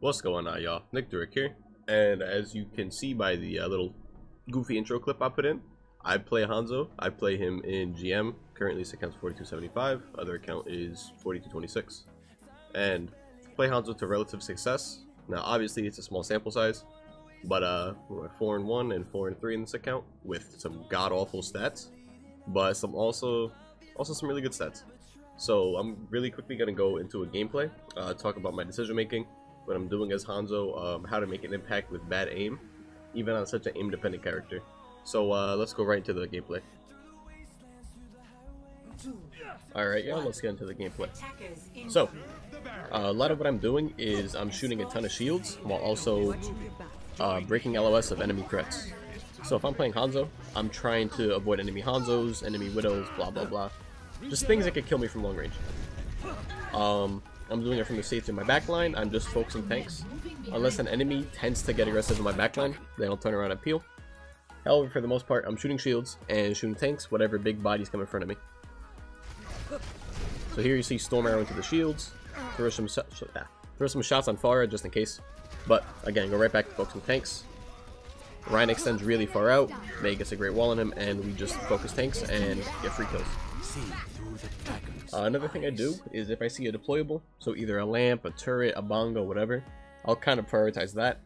What's going on, y'all? Nick Durick here, and as you can see by the little goofy intro clip I put in, I play Hanzo. I play him in GM. Currently his account's 4275, other account is 4226, and play Hanzo to relative success. Now obviously it's a small sample size, but we're 4-1 and 4-3 in this account with some god-awful stats, but some also some really good stats. So I'm really quickly gonna go into a gameplay, talk about my decision making, what I'm doing as Hanzo, how to make an impact with bad aim, even on such an aim dependent character. So let's go right into the gameplay. Alright, yeah, let's get into the gameplay. So, a lot of what I'm doing is I'm shooting a ton of shields while also breaking LOS of enemy threats. So if I'm playing Hanzo, I'm trying to avoid enemy Hanzos, enemy Widows, blah blah blah. Just things that could kill me from long range. I'm doing it from the safety of my backline. I'm just focusing tanks. Unless an enemy tends to get aggressive in my backline, then I'll turn around and peel. However, for the most part, I'm shooting shields and shooting tanks, whatever big bodies come in front of me. So here you see Storm Arrow into the shields. Throw some shots on Pharah just in case. But again, go right back to focusing tanks. Ryan extends really far out. May gets a great wall on him, and we just focus tanks and get free kills. Another thing I do is if I see a deployable, so either a lamp, a turret, a bongo, whatever, I'll kind of prioritize that.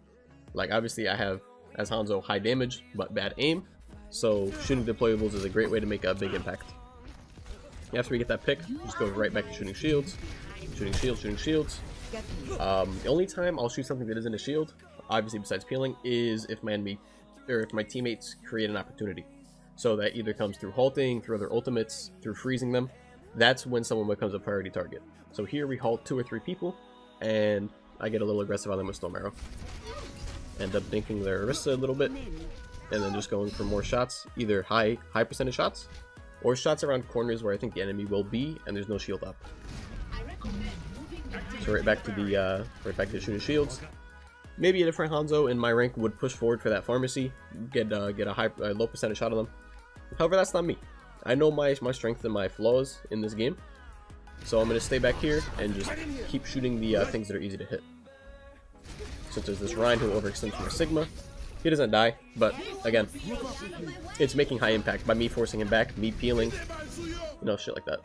Like obviously I have, as Hanzo, high damage but bad aim, so shooting deployables is a great way to make a big impact. After we get that pick, just go right back to shooting shields, shooting shields, shooting shields. The only time I'll shoot something that isn't a shield, obviously besides peeling, is if my enemy, or if my teammates create an opportunity. So that either comes through halting, through other ultimates, through freezing them. That's when someone becomes a priority target. So here we halt 2 or 3 people, and I get a little aggressive on them with Storm Arrow. End up dinking their Arista a little bit, and then just going for more shots, either high percentage shots, or shots around corners where I think the enemy will be, and there's no shield up. So right back to the shooting shields. Maybe a different Hanzo in my rank would push forward for that pharmacy, get a low percentage shot on them. However, that's not me. I know my strength and my flaws in this game, so I'm going to stay back here and just keep shooting the things that are easy to hit. Such as this Ryan who overextends from a Sigma. He doesn't die, but again, it's making high impact by me forcing him back, me peeling, you know, shit like that.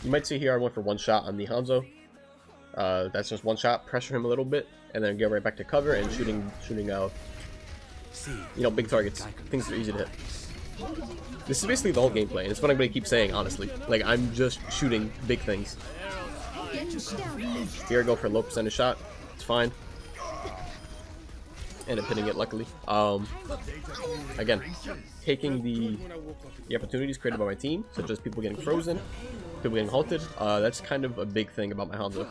You might see here I went for 1 shot on the Hanzo. That's just 1 shot, pressure him a little bit, and then get right back to cover and shooting out, you know, big targets, things that are easy to hit. This is basically the whole gameplay, and it's what I'm going to keep saying, honestly. Like, I'm just shooting big things. Here I go for a low percentage shot. It's fine. End up hitting it, luckily. Again, taking the opportunities created by my team, such as people getting frozen, people getting halted. That's kind of a big thing about my Hanzo.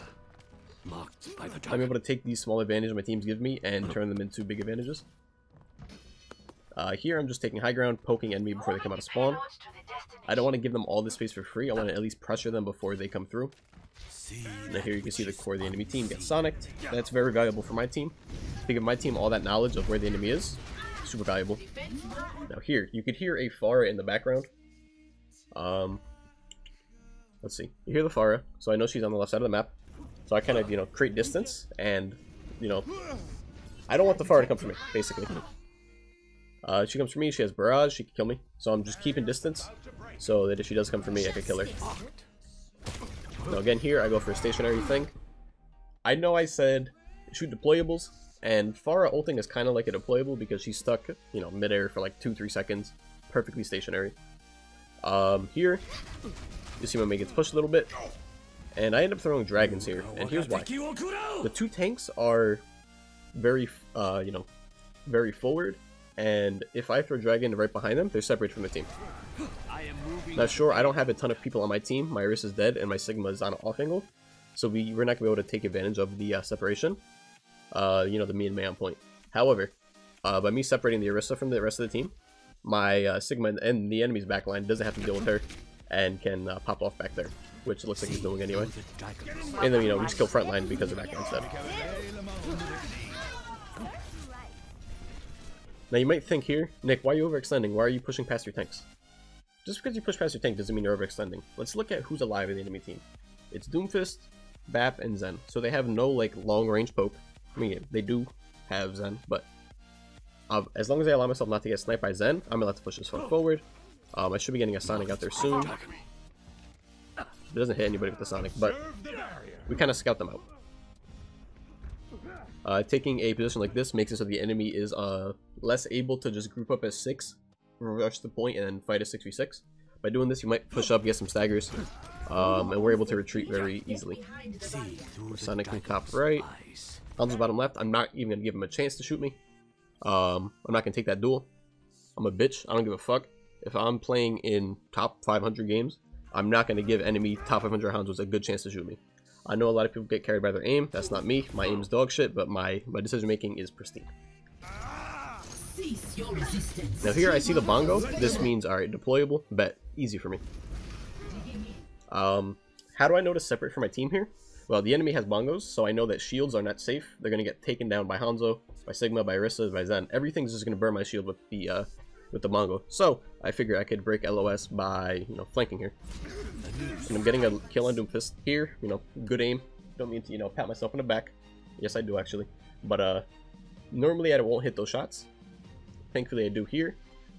I'm able to take these small advantages my teams give me and turn them into big advantages. Here I'm just taking high ground, poking enemy before they come out of spawn. I don't want to give them all this space for free. I want to at least pressure them before they come through. Now here you can see the core of the enemy team get sonicked. That's very valuable for my team. To give my team all that knowledge of where the enemy is, super valuable. Now here, you could hear a Pharah in the background. Let's see. You hear the Pharah, so I know she's on the left side of the map. So I kind of, you know, create distance, and, you know, I don't want the Pharah to come for me, basically. She comes for me, she has barrage, she can kill me. So I'm just keeping distance, so that if she does come for me, I can kill her. Now again here, I go for a stationary thing. I know I said shoot deployables, and Pharah ulting is kind of like a deployable because she's stuck, you know, midair for like 2-3 seconds. Perfectly stationary. Here, you see my mate gets pushed a little bit, and I end up throwing dragons here, and here's why. The 2 tanks are very, you know, very forward, and if I throw dragon right behind them, they're separated from the team. Now sure, I don't have a ton of people on my team. My Iris is dead, and my Sigma is on an off angle, so we're not going to be able to take advantage of the separation. You know, the me and May on point. However, by me separating the Arista from the rest of the team, my Sigma and the enemy's backline doesn't have to deal with her, and can pop off back there, which it looks like he's doing anyway. And then, you know, we just kill frontline because the backline's dead. Now you might think here, Nick, why are you overextending? Why are you pushing past your tanks? Just because you push past your tank doesn't mean you're overextending. Let's look at who's alive in the enemy team. It's Doomfist, Bap, and Zen. So they have no like long range poke. I mean, they do have Zen, but as long as I allow myself not to get sniped by Zen, I'm allowed to push this far forward. I should be getting a Sonic out there soon. It doesn't hit anybody with the Sonic, but we kind of scout them out. Taking a position like this makes it so the enemy is less able to just group up as 6, rush the point, and then fight a 6v6. By doing this, you might push up, get some staggers, and we're able to retreat very easily. Sonic in top right. Hanzo's bottom left. I'm not even going to give him a chance to shoot me. I'm not going to take that duel. I'm a bitch. I don't give a fuck. If I'm playing in top 500 games, I'm not going to give enemy top 500 Hanzos a good chance to shoot me. I know a lot of people get carried by their aim. That's not me. My aim is dog shit, but my decision making is pristine. Now here I see the bongo. This means, alright, deployable. Bet. Easy for me. How do I know to separate from my team here? Well, the enemy has bongos, so I know that shields are not safe. They're going to get taken down by Hanzo, by Sigma, by Orisa, by Zen. Everything's just going to burn my shield with the bongo. So I figure I could break LOS by, you know, flanking here. And I'm getting a kill on Doomfist here. You know, good aim. Don't mean to, you know, pat myself on the back. Yes, I do actually. But normally I won't hit those shots. Thankfully I do here.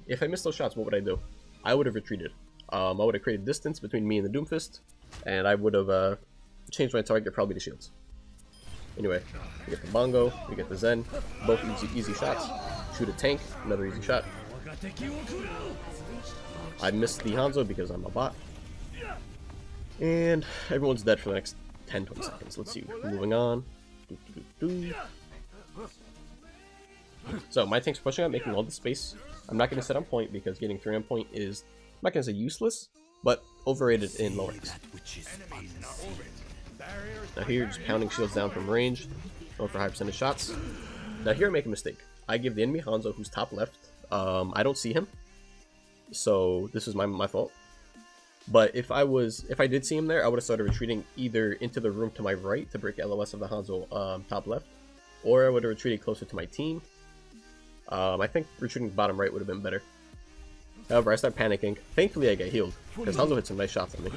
If I missed those shots, what would I do? I would have retreated. I would have created distance between me and the Doomfist, and I would have changed my target probably to shields. Anyway, we get the bongo, we get the Zen, both easy shots. Shoot a tank, another easy shot. I missed the Hanzo because I'm a bot. And everyone's dead for the next 10-20 seconds. Let's see, moving on. So my tank's pushing up, making all the space. I'm not going to sit on point because getting 3 on point is, I'm not going to say useless, but overrated in low ranks. Now here, just pounding shields down from range, going for high percentage shots. Now here I make a mistake. I give the enemy Hanzo, who's top left. I don't see him, so this is my fault. But if I did see him there, I would have started retreating either into the room to my right to break LOS of the Hanzo top left, or I would have retreated closer to my team. I think retreating bottom right would have been better. However, I start panicking. Thankfully, I get healed, because Hanzo hit some nice shots on me.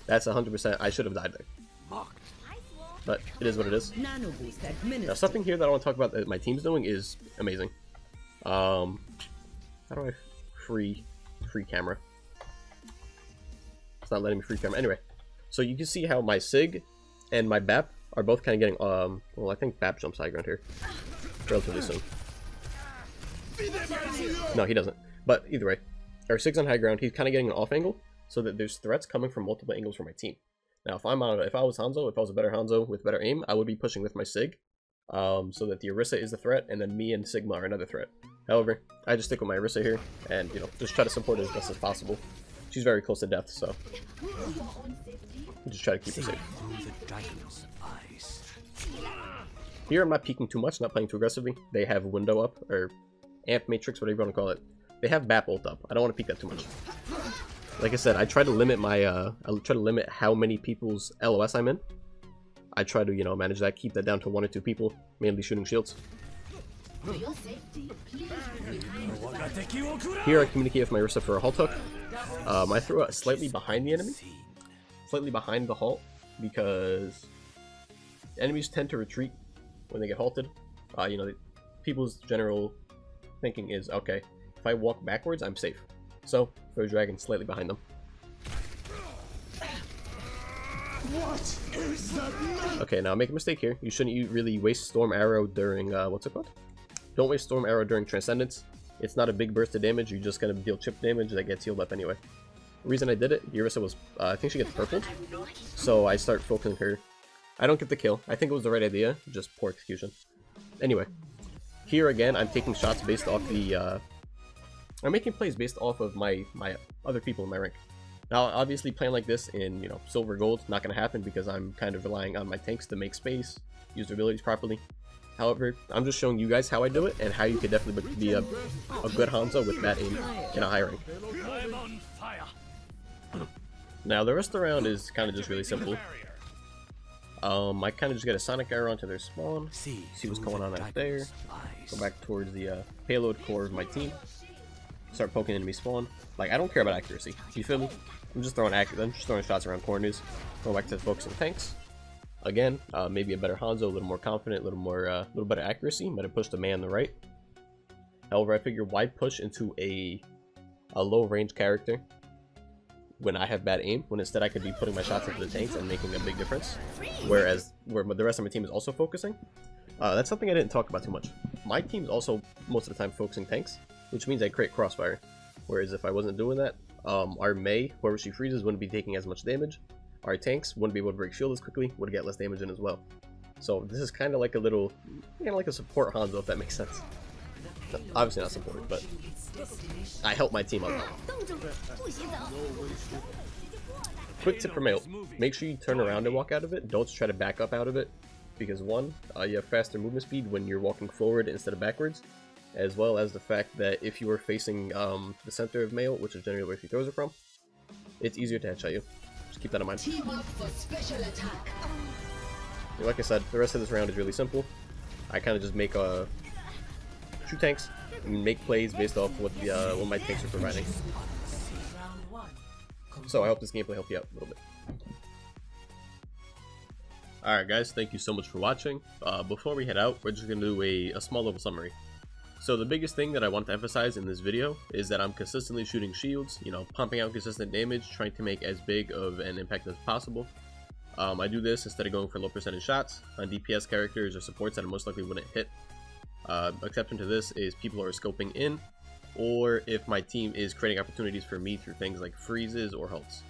That's 100%. I should have died there. But it is what it is. Now, something here that I want to talk about that my team's doing is amazing. How do I free camera? It's not letting me free camera. Anyway, so you can see how my Sig and my Bap are both kind of getting, well, I think Bap jumps high ground here relatively soon. No, he doesn't. But either way, our Sig's on high ground. He's kind of getting an off angle, so that there's threats coming from multiple angles from my team. Now, if I was Hanzo, if I was a better Hanzo with better aim, I would be pushing with my Sig, so that the Orisa is the threat, and then me and Sigma are another threat. However, I just stick with my Orisa here, and, you know, just try to support her as best as possible. She's very close to death, so just try to keep her safe. Here, I'm not peeking too much, not playing too aggressively. They have window up, or amp matrix, whatever you want to call it. They have Bap ult up. I don't want to peek that too much. Like I said, I try to limit my, I try to limit how many people's LOS I'm in. I try to, you know, manage that, keep that down to 1 or 2 people, mainly shooting shields. Here I communicate with my Orisa for a halt hook. I throw it slightly behind the enemy, slightly behind the halt, because enemies tend to retreat when they get halted. You know, people's general thinking is, okay, if I walk backwards, I'm safe. So, throw a dragon slightly behind them. Okay, now I make a mistake here. You shouldn't really waste Storm Arrow during, what's it called? Don't waste Storm Arrow during Transcendence. It's not a big burst of damage, you're just gonna deal chip damage that gets healed up anyway. The reason I did it, Orisa was, I think she gets purpled, so I start focusing her. I don't get the kill. I think it was the right idea, just poor execution. Anyway, here again, I'm taking shots based off the, I'm making plays based off of my other people in my rank. Now, obviously, playing like this in, you know, silver gold, not going to happen because I'm kind of relying on my tanks to make space, use their abilities properly. However, I'm just showing you guys how I do it and how you could definitely be a good Hanzo with that aim in a high rank. Now, the rest of the round is kind of just really simple. I kind of just get a Sonic arrow onto their spawn, see what's going on out there, go back towards the payload core of my team, start poking enemy spawn. Like, I don't care about accuracy, you feel me? I'm just throwing shots around corners, go back to focusing tanks, Again, maybe a better Hanzo, a little more confident, a little better accuracy, might have pushed the Mei on the right. However, I figured why push into a low range character when I have bad aim, when instead I could be putting my shots into the tanks and making a big difference, whereas where the rest of my team is also focusing. That's something I didn't talk about too much. My team's also most of the time focusing tanks, which means I create crossfire, whereas if I wasn't doing that, our Mei, whoever she freezes, wouldn't be taking as much damage. Our tanks wouldn't be able to break shield as quickly, would get less damage in as well. So this is kind of like a little, kind of like a support Hanzo, if that makes sense. No, obviously not support, but I help my team out. Quick tip for Mei, make sure you turn around and walk out of it. Don't try to back up out of it, because one, you have faster movement speed when you're walking forward instead of backwards, as well as the fact that if you are facing the center of Mei, which is generally where she throws it from, it's easier to headshot you. Just keep that in mind. Like I said, the rest of this round is really simple. I kind of just make shoot tanks and make plays based off what my tanks are providing. So I hope this gameplay helped you out a little bit. Alright guys, thank you so much for watching. Before we head out, we're just going to do a small little summary. So the biggest thing that I want to emphasize in this video is that I'm consistently shooting shields, you know, pumping out consistent damage, trying to make as big of an impact as possible. I do this instead of going for low percentage shots on DPS characters or supports that I most likely wouldn't hit. Exception to this is people who are scoping in, or if my team is creating opportunities for me through things like freezes or halts.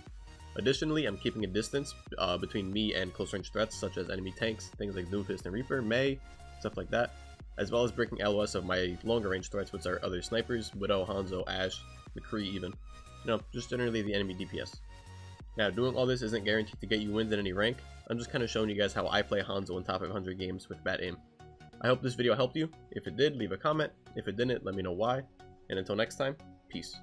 Additionally, I'm keeping a distance between me and close range threats such as enemy tanks, things like Doomfist and Reaper, Mei, stuff like that, as well as breaking LOS of my longer range threats, which are other snipers, Widow, Hanzo, Ashe, McCree even. You know, just generally the enemy DPS. Now, doing all this isn't guaranteed to get you wins in any rank. I'm just kind of showing you guys how I play Hanzo in top 500 games with bad aim. I hope this video helped you. If it did, leave a comment. If it didn't, let me know why. And until next time, peace.